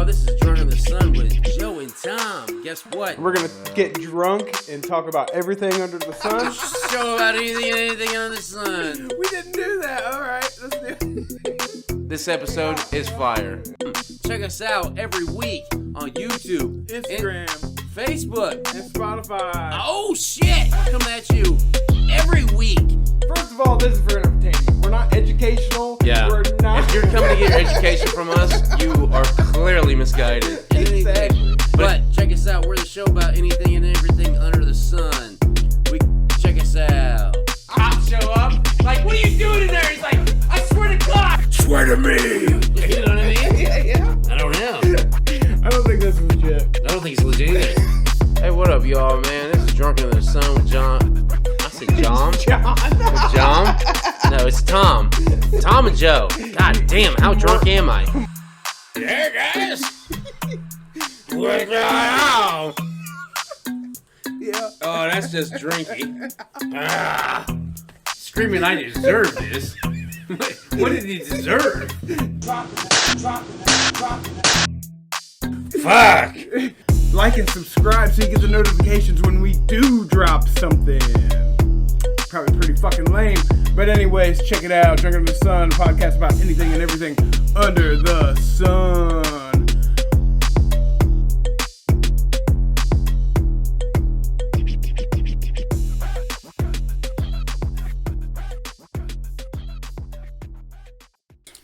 y'all. This is Drunk in the Sun with Joe and Tom. Guess what? We're going to get drunk and talk about everything under the sun. Show about anything under the sun. We didn't do that. All right, let's do it. This episode is fire. Check us out every week on YouTube, Instagram, Facebook, and Spotify. Oh, shit. Coming at you every week. First of all, this is for entertainment. We're not educational. Yeah. We're not. If you're coming to get your education from us, you are clearly misguided. Exactly. But check us out. We're the show about anything and everything under the sun. Check us out. I'll show up. Like, what are you doing in there? He's like, I swear to God. Swear to me. You know what I mean? Yeah. I don't know. I don't think that's legit. I don't think it's legit either. Hey, what up, y'all, man? This is Drunk in the Sun with John. I said John? With John? No, it's Tom. Tom and Joe. God damn, how drunk am I? Hey, guys. What's going on? Yeah. Oh, that's just drinking. Screaming, I deserve this. What did he deserve? Fuck. Like and subscribe so you get the notifications when we do drop something. Probably pretty fucking lame. But anyways, check it out. Drunk in the Sun, a podcast about anything and everything under the sun.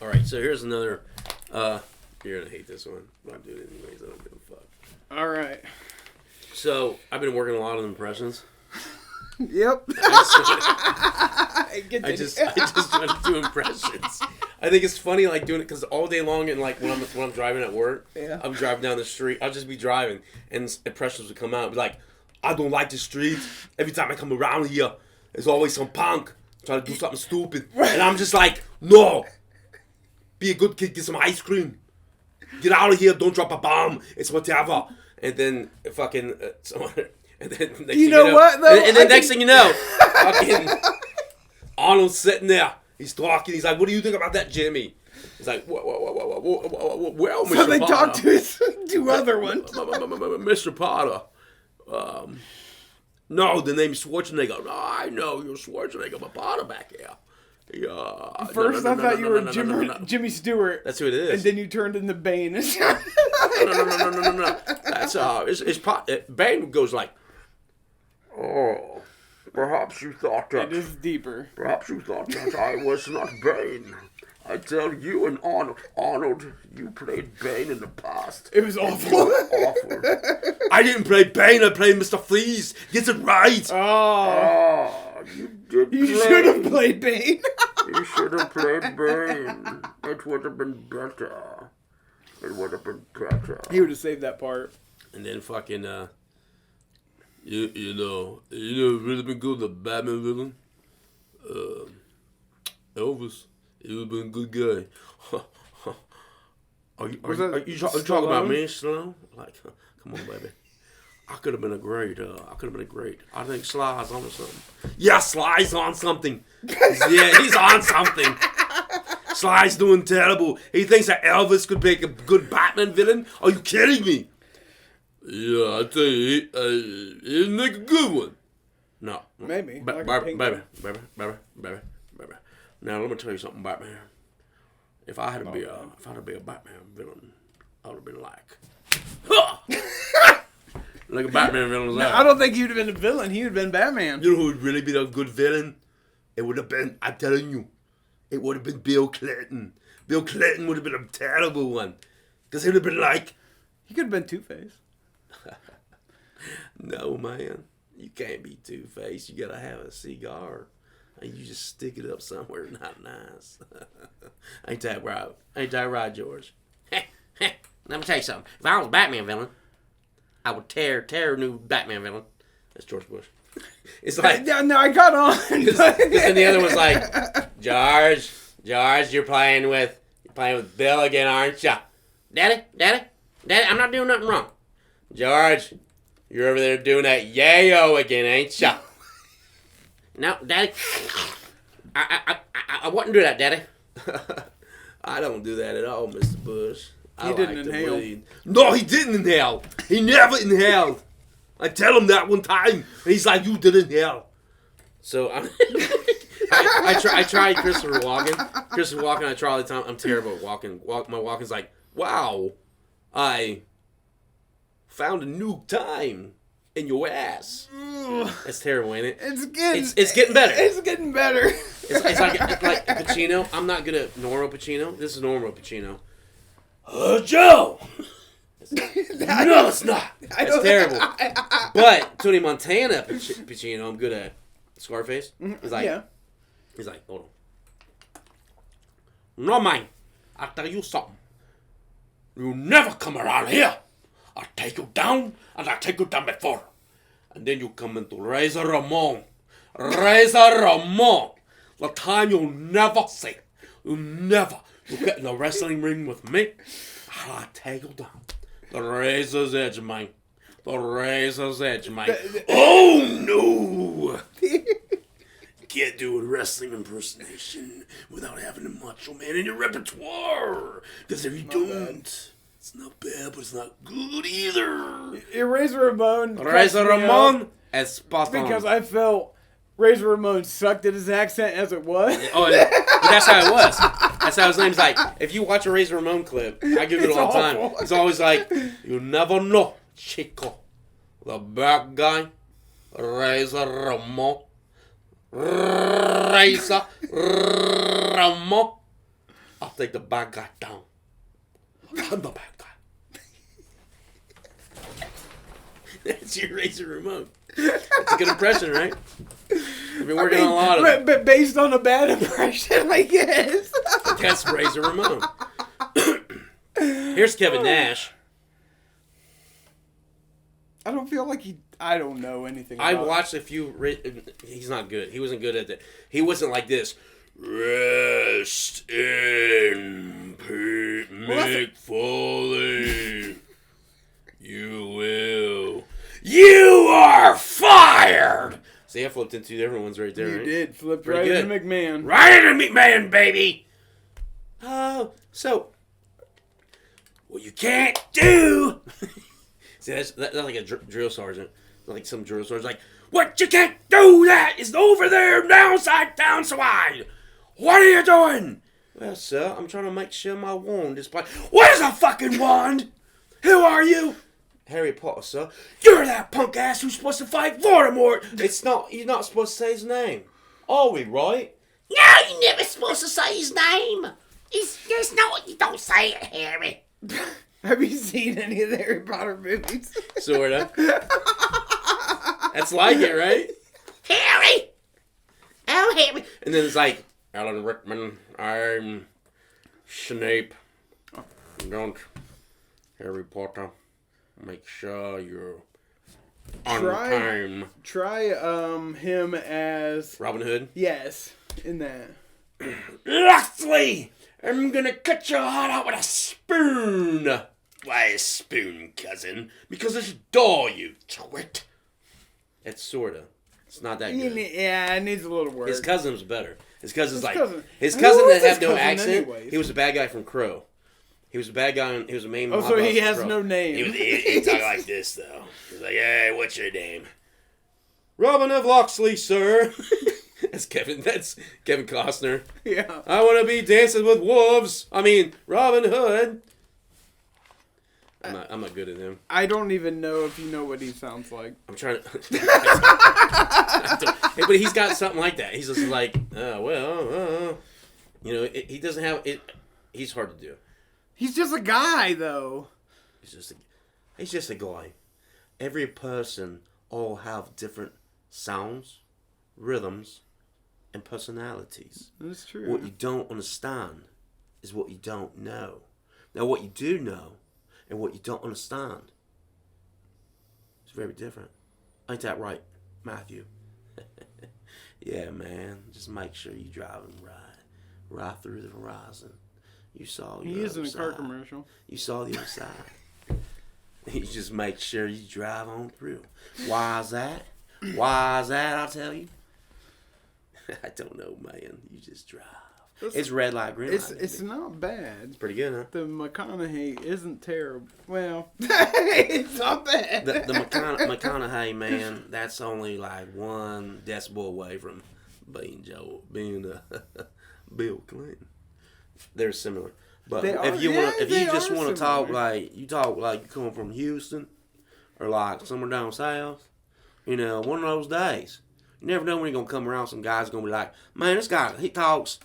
Alright, so here's another, you're gonna hate this one, but I'm doing it anyways, I don't give a fuck. Alright. So, I've been working a lot of impressions. Yep. I just want to do impressions. I think it's funny, like, doing it, because all day long, and, like, when I'm driving at work, yeah. I'm driving down the street, I'll just be driving, and impressions would come out, be like, I don't like the streets, every time I come around here, there's always some punk trying to do something stupid, and I'm just like, no! Be a good kid, get some ice cream. Get out of here, don't drop a bomb. It's whatever. And then fucking someone, and then next thing you know what though? And then next thing you know, fucking Arnold's sitting there. He's talking. He's like, "What do you think about that, Jimmy?" He's like, "Well, Mr. So they Potter." talk to his two other ones. Mr. Potter. No, the name's Swarchenegger. No, I know you're Swarchenegger, but Potter back here. Yeah. First, I thought you were Jimmy Stewart. That's who it is. And then you turned into Bane. No. That's Bane goes like, oh, perhaps you thought that. It is deeper. Perhaps you thought that I was not Bane. I tell you and Arnold, you played Bane in the past. It was awful. Awful. I didn't play Bane. I played Mr. Freeze. Get it right. Oh. You should have played Bane. You should have played Bane. It would have been better. It would have been better. He would have saved that part. And then fucking, you know, really been good, the Batman villain. Elvis, he would have been a good guy. Are you talking about me, Stallone? Like, come on, baby. I could have been a great. I think Sly's on something. Yeah, Sly's on something. Yeah, he's on something. Sly's doing terrible. He thinks that Elvis could make a good Batman villain. Are you kidding me? Yeah, I tell you, he'd make a good one. No. Maybe. Baby. Now let me tell you something, Batman. If I had to be a Batman villain, I would have been like, huh! Like a Batman villain was that. I don't think he would have been a villain. He would have been Batman. You know who would really be a good villain? It would have been, I'm telling you, it would have been Bill Clinton. Bill Clinton would have been a terrible one. Because he would have been like... He could have been Two-Face. No, man. You can't be Two-Face. You got to have a cigar. And you just stick it up somewhere not nice. Ain't that right? Ain't that right, George? Let me tell you something. If I was a Batman villain, I would tear a new Batman villain. That's George Bush. It's like... No, I got on. Because then the other was like, George, you're playing with Bill again, aren't you? Daddy, I'm not doing nothing wrong. George, you're over there doing that yayo again, ain't you? No, Daddy, I wouldn't do that, Daddy. I don't do that at all, Mr. Bush. He didn't inhale. No, he didn't inhale. He never inhaled. I tell him that one time, and he's like, "You did inhale." So I tried Christopher Walken. Christopher Walken, I try all the time. I'm terrible at walking. My walking's like, wow, I found a new time in your ass. That's terrible, ain't it? It's getting better. It's getting better. It's like Pacino. I'm not good at normal Pacino. This is normal Pacino. Joe. No, it's not. It's terrible. But Tony Montana Pacino, I'm good at. Scarface. He's like, hold on. No, man. I'll tell you something. You never come around here. I'll take you down, and I'll take you down before. And then you come into Razor Ramon. Razor Ramon. The time you'll never see. You get in the wrestling ring with me, and I'll take you down. The razor's edge, man. The razor's edge, man. Oh, no! Can't do a wrestling impersonation without having a Macho Man in your repertoire. Because if you don't, it's not bad, but it's not good either. Razor Ramon. Razor Ramon as spot on. Because I felt Razor Ramon sucked at his accent as it was. Oh, yeah. But that's how it was. That's how his name's like. If you watch a Razor Ramon clip, I give it all the time. It's always like, you never know, Chico. The bad guy, Razor Ramon. Razor Ramon. I'll take the bad guy down. I'm the bad guy. That's your Razor Ramon. That's a good impression, right? I've been working on a lot of it. But based on a bad impression, I guess. That's Razor Ramon. Here's Kevin Nash. I don't feel like I don't know anything about I watched a few... He's not good. He wasn't good at that. He wasn't like this. Rest in peace, Mick Foley. You will. You are fired! See, I flipped into 2 different ones right there, You right? did. Flipped Pretty right good. into McMahon. Right into McMahon, baby! Oh, so... What you can't do... See, that's like a drill sergeant. Like some drill sergeant. Like, what you can't do that is over there, downside, wide. What are you doing? Well, sir, I'm trying to make sure my wand is... What is a fucking wand? Who are you? Harry Potter, sir. You're that punk ass who's supposed to fight Voldemort. It's not... You're not supposed to say his name. Are we, right? No, you're never supposed to say his name. There's no... You don't say it, Harry. Have you seen any of the Harry Potter movies? Sorta. That's like it, right? Harry! Oh, Harry. And then it's like, Alan Rickman, I'm Snape. Don't, Harry Potter, make sure you're on time. Try him as... Robin Hood? Yes, in that. Lastly, I'm gonna cut your heart out with a spoon. Why a spoon, cousin? Because it's a door, you twit. It's sorta. It's not that good. Yeah, it needs a little work. His cousin's better. His cousin that was had his no cousin accent. anyways? He was a bad guy from Crow. He was a bad guy. He was a main. Oh, so he has no name. He talked like this though. He was like, "Hey, what's your name?" Robin of Locksley, sir. That's Kevin Costner. Yeah. I want to be dancing with wolves. I mean, Robin Hood. I'm not good at him. I don't even know if you know what he sounds like. I'm trying to... Hey, but he's got something like that. He's just like, you know, he doesn't have... He's hard to do. He's just a guy, though. He's just a guy. Every person all have different sounds, rhythms, and personalities. That's true. What you don't understand is what you don't know. Now, what you do know and what you don't understand is very different. Ain't that right, Matthew? Yeah, man. Just make sure you driving right through the horizon. You saw your He is in a other car side. commercial. You saw the other side. You just make sure you drive on through. Why is that? I'll tell you. I don't know, man. You just drive. It's red light, green light. It's not bad. It's pretty good, huh? The McConaughey isn't terrible. Well, it's not bad. The McConaughey, man, that's only like 1 decibel away from being Bill Clinton. They're similar. But if you just want to talk like you come from Houston or like somewhere down south, one of those days. You never know when you're gonna come around. Some guy's gonna be like, man, this guy he talks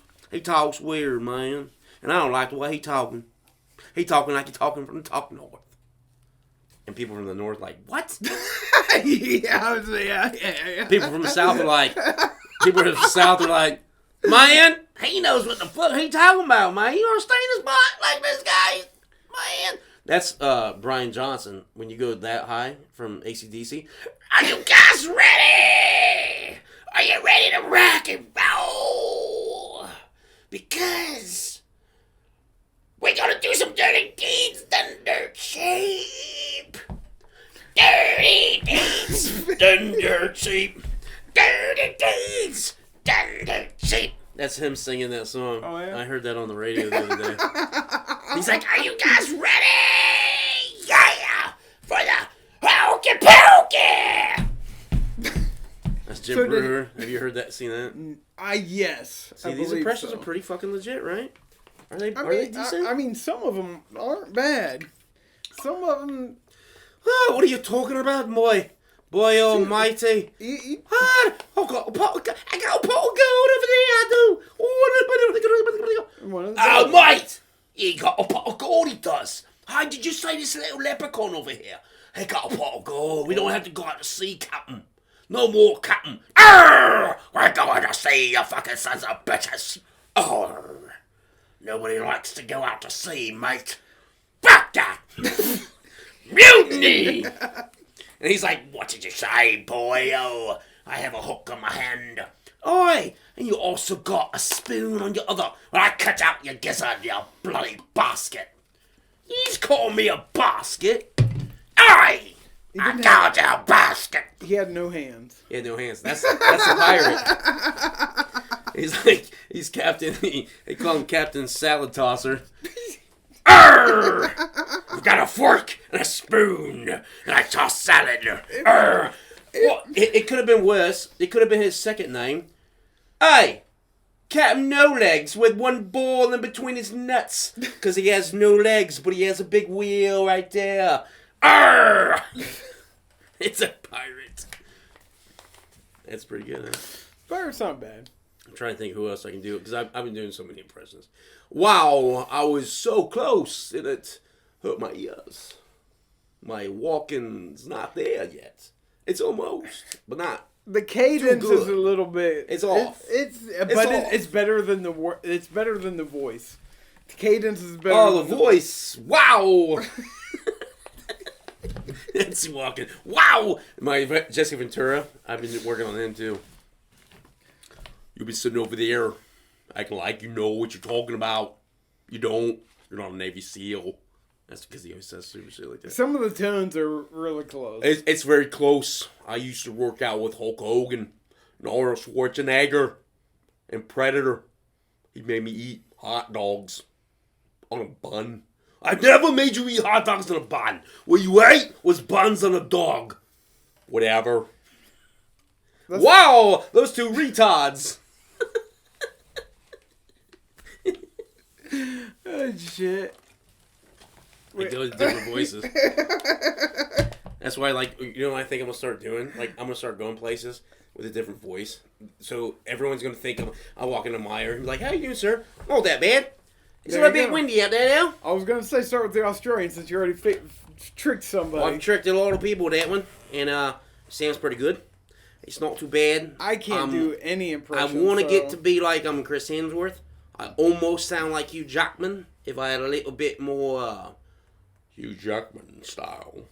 weird, man, and I don't like the way he talking. He talking like he talking from the top north. And people from the north like, what? yeah. People from the south are like, man, he knows what the fuck he talking about, man. You understand his butt like this guy, man. That's Brian Johnson. When you go that high from AC/DC, Are you guys ready? Are you ready to rock and roll? Because we're gonna do some dirty deeds, thunder cheap. Dirty deeds, thunder cheap. Dirty deeds, thunder cheap. that's him singing that song. Oh, yeah? I heard that on the radio the other day. He's like, are you guys ready? Yeah! For the hokey pokey! That's Jim Brewer. Have you heard that? Seen that? Yes. See, these impressions are pretty fucking legit, right? Are they decent? I mean, some of them aren't bad. Some of them... Oh, what are you talking about, boy? Boy almighty. I got a pot of gold over there, I do. Oh, mate! He got a pot of gold, he does. How did you say this little leprechaun over here? He got a pot of gold. We don't have to go out to sea, Captain. No more, Captain. Arr! We're going to sea, you fucking sons of bitches. Arr! Nobody likes to go out to sea, mate. Fuck that! Mutiny! And he's like, what did you say, boy? Oh, I have a hook on my hand. Oi! And you also got a spoon on your other. Well, I cut out your gizzard, you bloody basket. He's calling me a basket. Oi! I called you a basket. He had no hands. He had no hands. That's a pirate. He's Captain. They call him Captain Salad Tosser. Arr! I've got a fork and a spoon, and I toss salad. Arr! Well, it could have been worse. It could have been his second name. Hey, Captain No Legs with one ball in between his nuts. Because he has no legs, but he has a big wheel right there. Arr! It's a pirate. That's pretty good, huh? Pirate's not bad. I'm trying to think who else I can do, because I've been doing so many impressions. Wow, I was so close, and it hurt my ears. My walking's not there yet. It's almost, but not. The cadence is a little bit. It's off. It's better than the It's better than the voice. The cadence is better. Oh, the voice! Wow. It's walking. Wow. My Jesse Ventura. I've been working on him too. You'll be sitting over there, acting like you know what you're talking about. You don't. You're not a Navy SEAL. That's because he always says stupid shit like that. Some of the tones are really close. It's very close. I used to work out with Hulk Hogan and Arnold Schwarzenegger and Predator. He made me eat hot dogs on a bun. I've never made you eat hot dogs on a bun. What you ate was buns on a dog. Whatever. Wow! Those two retards. Oh, shit. Like those different voices. That's why, like, you know what I think I'm going to start doing? Like, I'm going to start going places with a different voice. So everyone's going to think I'll walk into Meyer and be like, how you doing, sir? Not that bad. It's a little bit windy out there now. I was going to say start with the Australian since you already tricked somebody. Well, I've tricked a lot of people with that one. And sounds pretty good. It's not too bad. I can't do any impressions. I want to get to be like I'm Chris Hemsworth. I almost sound like Hugh Jackman if I had a little bit more Hugh Jackman style.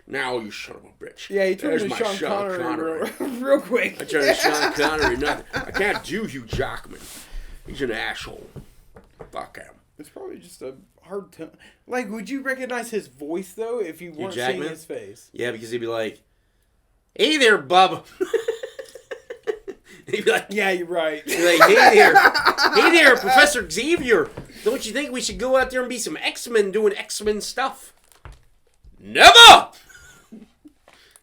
Now you son of a bitch. Yeah, he turned to Sean Connery real quick. I turned to Sean Connery. Nothing. I can't do Hugh Jackman. He's an asshole. Fuck him. It's probably just a hard tone. Like, would you recognize his voice, though, if you weren't seeing his face? Yeah, because he'd be like, hey there, bub. He'd be like, Yeah, you're right. Like, hey there, Professor Xavier. Don't you think we should go out there and be some X-Men doing X-Men stuff? Never.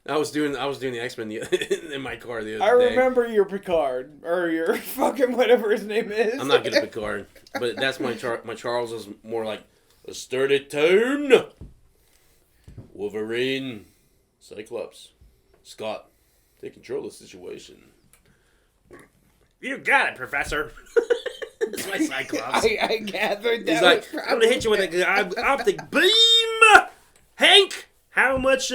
I was doing the X-Men in my car the other day. I remember your Picard or your fucking whatever his name is. I'm not good at Picard, but that's my Charles is more like a sturdy tone. Wolverine, Cyclops, Scott, take control of the situation. You got it, Professor. That's my Cyclops. I gathered that. He's like, I'm gonna hit you with an optic beam. Hank, how much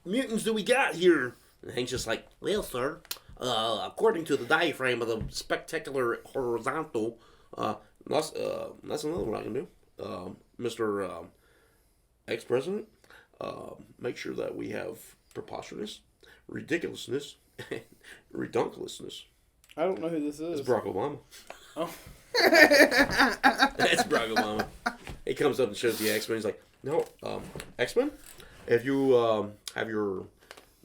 mutants do we got here? And Hank's just like, well, sir, according to the diaphragm of the spectacular horizontal, that's another one I can do. Mr. Ex-President, make sure that we have preposterousness, ridiculousness, and redunculousness. I don't know who this is. It's Barack Obama. Oh. That's Barack Obama. He comes up and shows the X-Men. He's like, no, X-Men, if you have your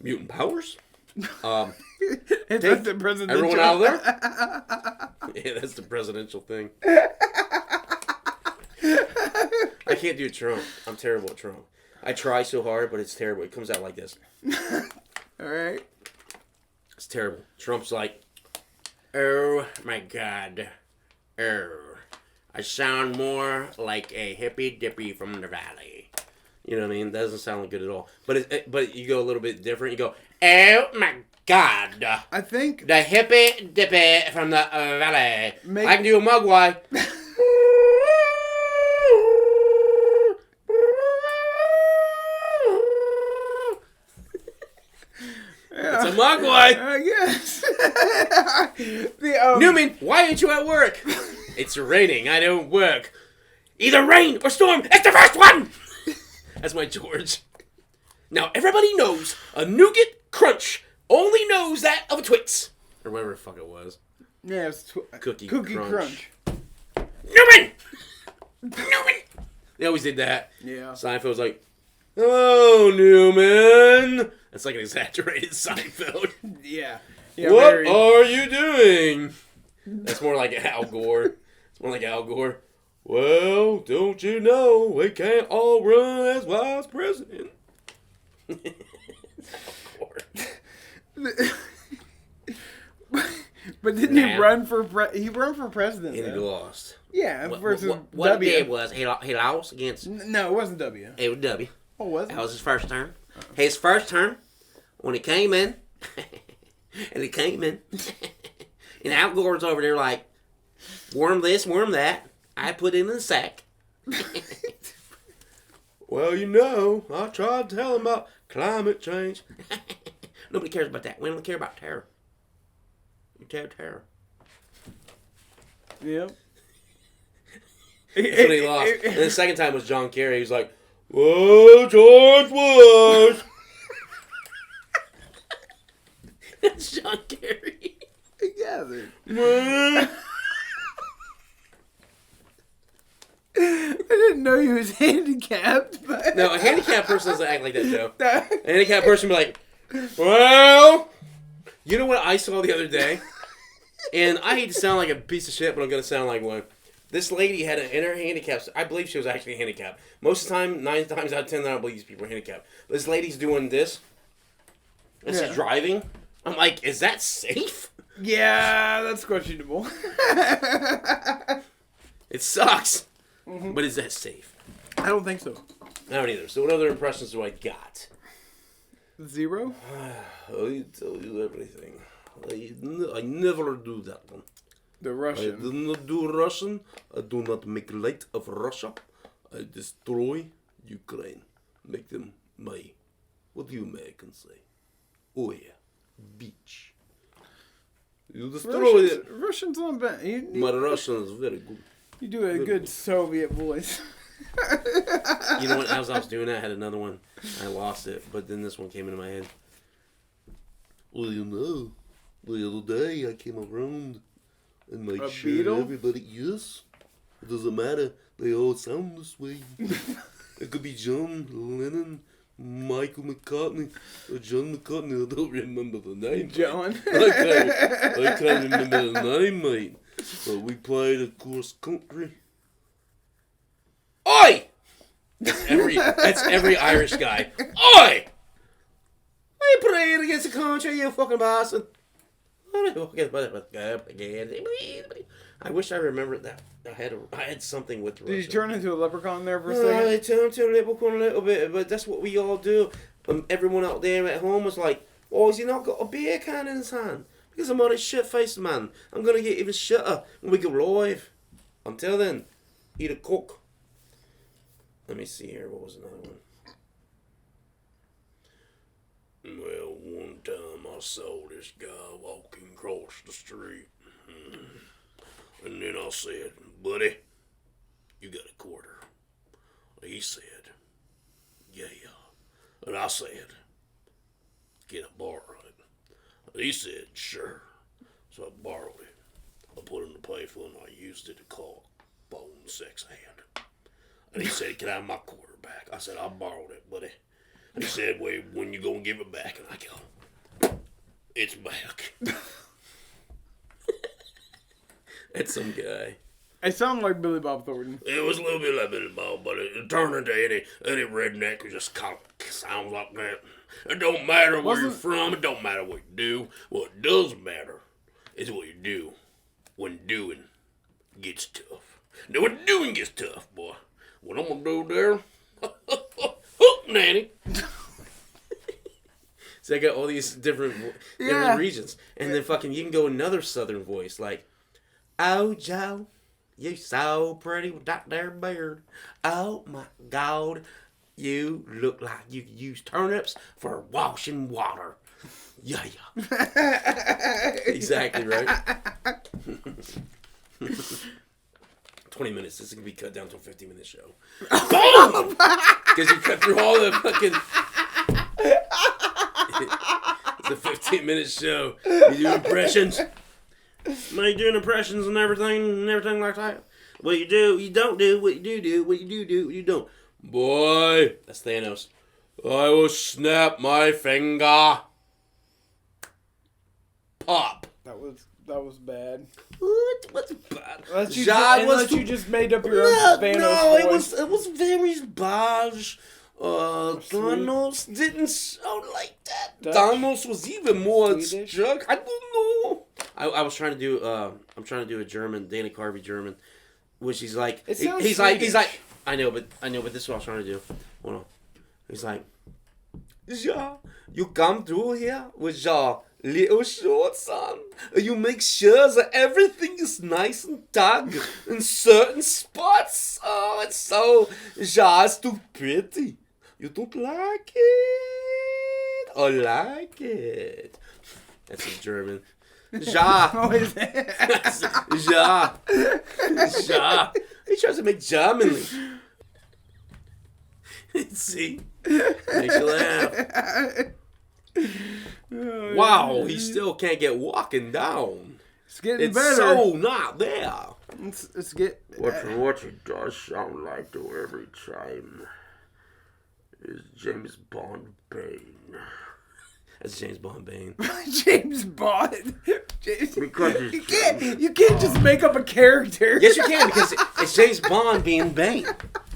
mutant powers, Is that the presidential? everyone out of there? Yeah, that's the presidential thing. I can't do Trump. I'm terrible at Trump. I try so hard, but it's terrible. It comes out like this. All right. It's terrible. Trump's like, oh my God. Oh, I sound more like a hippy dippy from the valley. You know what I mean? That doesn't sound good at all. But you go a little bit different. You go, oh my God. I think The hippy dippy from the valley. Make- I can do a mugwai. It's a mugwai. I guess. Newman, why aren't you at work? It's raining. I don't work. Either rain or storm. It's the first one. That's my George. Now everybody knows a nougat crunch only knows that of a Twix or whatever the fuck it was. Yeah, it's Cookie crunch. Newman. They always did that. Yeah. Seinfeld's like, hello, Newman. That's like an exaggerated Seinfeld. Yeah. What are you doing? That's more like Al Gore. It's more like Al Gore. Well, don't you know we can't all run as vice president? But didn't he run for president? And he lost. Yeah, versus what W. it did was he lost against. No, it wasn't W. It was W. Oh, was it? That was his first term. His first term, when he came in, and Al Gore's over there like, worm this, worm that. I put it in the sack. Well, you know, I tried to tell him about climate change. Nobody cares about that. We don't care about terror. You terror. Yep. That's when he lost. And the second time was John Kerry. He was like, whoa, George Bush. That's John Kerry. Together. I didn't know he was handicapped, but... No, a handicapped person doesn't act like that, Joe. A handicapped person be like, well, you know what I saw the other day? And I hate to sound like a piece of shit, but I'm going to sound like one. This lady had an inner handicap. I believe she was actually handicapped. Most of the time, 9 times out of 10, I don't believe these people are handicapped. But this lady's doing this. And she's driving. I'm like, is that safe? Yeah, that's questionable. It sucks. Mm-hmm. But is that safe? I don't think so. I don't either. So what other impressions do I got? 0? I tell you everything. I never do that one. The Russian. I do not do Russian. I do not make light of Russia. I destroy Ukraine. Make them my, what do you Americans say? Oh yeah, beach. You destroy it. Russian's not bad. My Russian is very good. You do a good Soviet voice. You know what? As I was doing that, I had another one. I lost it, but then this one came into my head. Well, you know, the other day I came around and made sure beetle? everybody, yes, it doesn't matter. They all sound this way. It could be John Lennon, Michael McCartney or John McCartney. I don't remember the name. John. I can't remember the name, mate. But we played, of course, country. Oi! That's every Irish guy. Oi! I played against the country, you fucking bastard. I wish I remembered that. I had something with Russia. Did you turn into a leprechaun there for a I second? turned to a leprechaun a little bit, but that's what we all do. Everyone out there at home was like, "Oh, has he not got a beer can in his hand?" Because I'm on a shit-faced man. I'm gonna get even shitter when we go live. Until then, eat a cook. Let me see here. What was another one? Well, one time I saw this guy walking across the street. And then I said, "Buddy, you got a quarter?" He said, "Yeah." And I said, "Can I borrow it?" And he said, "Sure." So I borrowed it. I put it in the payphone and I used it to call Bone Sex Hand. And he said, "Can I have my quarter back?" I said, "I borrowed it, buddy." And he said, "Well, when you gonna give it back?" And I go, "It's back." That's some guy. I sound like Billy Bob Thornton. It was a little bit like Billy Bob, but it turned into any redneck who just kind of sounds like that. It don't matter where you're from. It don't matter what you do. What does matter is what you do when doing gets tough. Now, when doing gets tough, boy, what I'm gonna do there? Hook, nanny. So I got all these different regions, and then fucking you can go another southern voice like, "Oh, Joe, you so pretty with that there beard. Oh, my God, you look like you could use turnips for washing water." Yeah. Exactly, right? 20 minutes. This is going to be cut down to a 15-minute show. Boom! Because you cut through all the fucking... It's a 15-minute show. You do impressions. Like doing impressions and everything like that. What you do, you don't do. What you do. What you do, what you don't. Boy, that's Thanos. I will snap my finger. Pop. That was bad. What's bad? Unless you, Unless you just made up your own Thanos voice. it was very bad. Thanos didn't sound like that. Dutch? Thanos was even more Swedish? struck. I don't know. I was trying to do I'm trying to do a German, Dana Carvey German, which he's like he's like I know, but this is what I was trying to do. Hold on. He's like, "Yeah, you come through here with your little shorts on. You make sure that everything is nice and tucked in certain spots. Oh, it's so just too pretty. You don't like it? I like it." That's in German. Ja. Ja. Ja. He tries to make Germanly. See? Makes you laugh. Wow, he still can't get walking down. It's getting It's better. so not there. It's get. What it does sound like though every time is James Bond Bane. That's James Bond Bane. James Bond. Because you can't just make up a character. Yes, you can, because it's James Bond being Bane.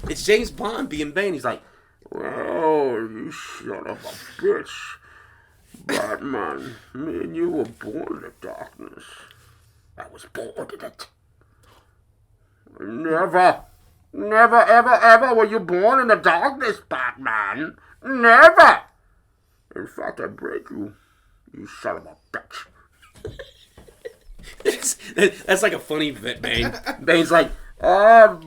It's James Bond being Bane. He's like, "Well, you son of a bitch. Batman, me and you were born in the darkness. I was born in it. Never, ever were you born in the darkness, Batman. Never. In fact, I break you, you son of a bitch." That's like a funny Bane. Bane's like,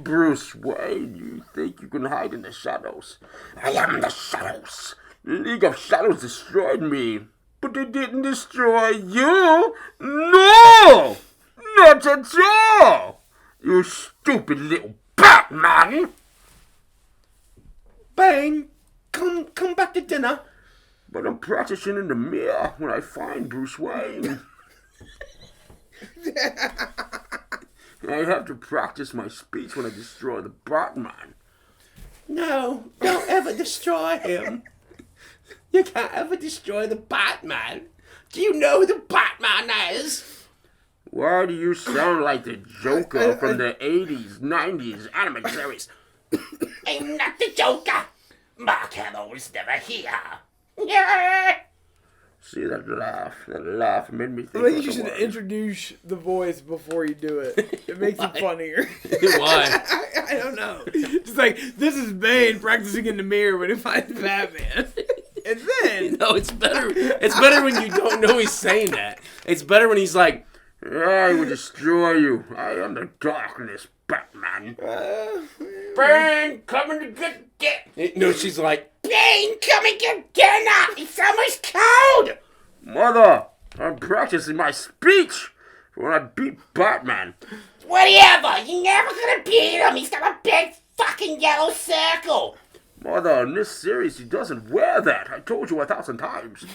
Bruce Wayne, you think you can hide in the shadows? I am the shadows. The League of Shadows destroyed me, but they didn't destroy you. No! Not at all! You stupid little Batman! Bane, come back to dinner. But I'm practicing in the mirror when I find Bruce Wayne. I have to practice my speech when I destroy the Batman. No, don't ever destroy him. You can't ever destroy the Batman. Do you know who the Batman is? Why do you sound like the Joker from the 80s, 90s animated series? I'm not the Joker. Mark Hamill was never here. Yeah. See that laugh made me think. I think you should introduce the voice before you do it. It makes it funnier. Why? I don't know. Just like, this is Bane practicing in the mirror when he finds Batman. And then... No, it's better. It's better when you don't know he's saying that. It's better when he's like, I will destroy you. I am the darkness, Batman. Bane, coming to get... No, she's like, Bane, come and get dinner. It's almost cold. Mother, I'm practicing my speech for when I beat Batman. Whatever. You're never gonna beat him. He's got a big fucking yellow circle. Mother, in this series, he doesn't wear that. I told you 1,000 times.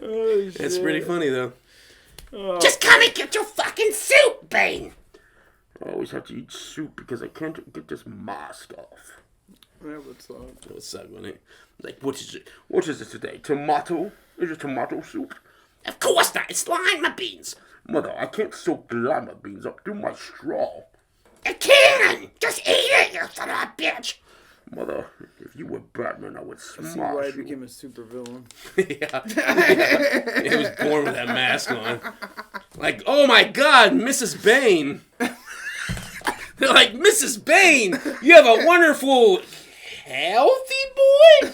Oh, shit. It's pretty funny, though. Just come and get your fucking soup, Bane. I always have to eat soup because I can't get this mask off. That would suck. That would suck, wouldn't it? Like, what is it? What is it today? Tomato? Is it tomato soup? Of course not. It's lima beans. Mother, I can't soak lima beans up through my straw. You can. Just eat it, you son of a bitch. Mother, if you were Batman, I would I see smash why I you. became a supervillain. Yeah. He was born with that mask on. Like, oh my God, Mrs. Bane. They're like, Mrs. Bane, you have a wonderful, healthy boy?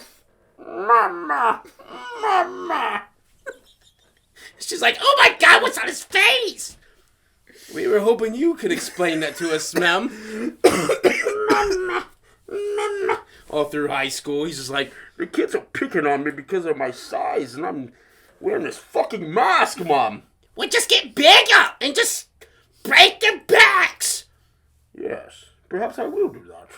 Mama. She's like, oh my God, what's on his face? We were hoping you could explain that to us, ma'am. All through high school, he's just like, the kids are picking on me because of my size, and I'm wearing this fucking mask, Mom. Well, just get bigger and just break their backs. Yes, perhaps I will do that.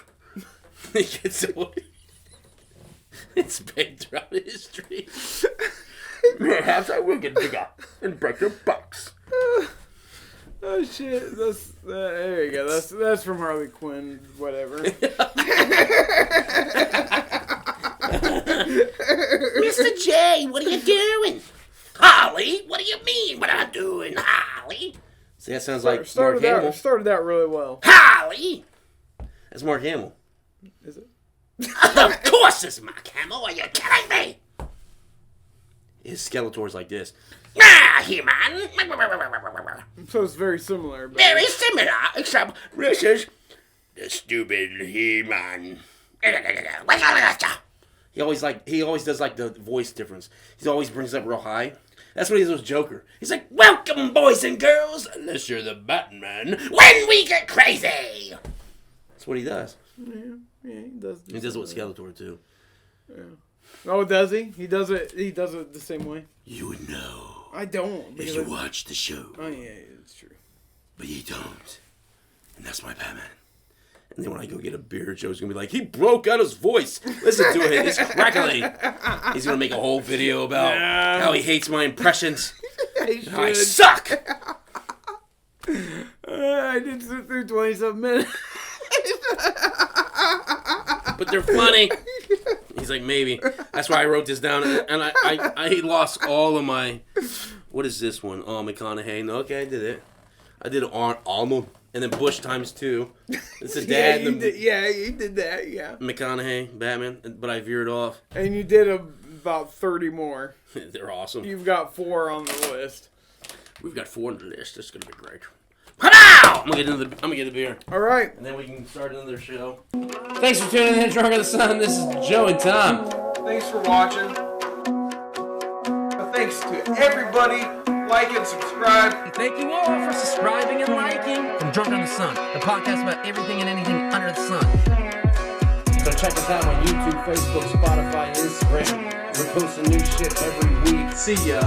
It's big throughout history. Perhaps I will get bigger and break their backs. Oh shit! There you go. That's from Harley Quinn. Whatever. Mr. J, what are you doing? Holly, what do you mean what I'm doing, Holly? See, that sounds like Mark Hamill. Started out really well. Holly? That's Mark Hamill. Is it? Of course it's Mark Hamill. Are you kidding me? His Skeletor's like this. Ah, He-Man. So it's very similar. But... Very similar, except this is the stupid He-Man. He always does like the voice difference. He always brings it up real high. That's what he does with Joker. He's like, welcome, boys and girls, unless you're the Batman, when we get crazy. That's what he does. Yeah, he does. He does it with Skeletor too. Yeah. Oh, does he? He does it the same way. You would know. I don't. If you watch the show. Oh yeah, it's true. But you don't. And that's my Batman. And then when I go get a beer, Joe's gonna be like, he broke out his voice. Listen to it, it's crackly. He's gonna make a whole video about how he hates my impressions. How I suck. I did sit through 27 minutes. But they're funny. He's like, maybe. That's why I wrote this down. And I lost all of my... What is this one? Oh, McConaughey. No, okay, I did it. I did Arnold. And then Bush times 2. It's the dad. You did that, yeah. McConaughey, Batman. But I veered off. And you did about 30 more. They're awesome. You've got 4 on the list. We've got 4 on the list. That's going to be great. I'm gonna get a beer. All right. And then we can start another show. Thanks for tuning in to Drunk on the Sun. This is Joe and Tom. Thanks for watching. Thanks to everybody. Like and subscribe. And thank you all for subscribing and liking from Drunk on the Sun, the podcast about everything and anything under the sun. So check us out on YouTube, Facebook, Spotify, Instagram. We're posting new shit every week. See ya.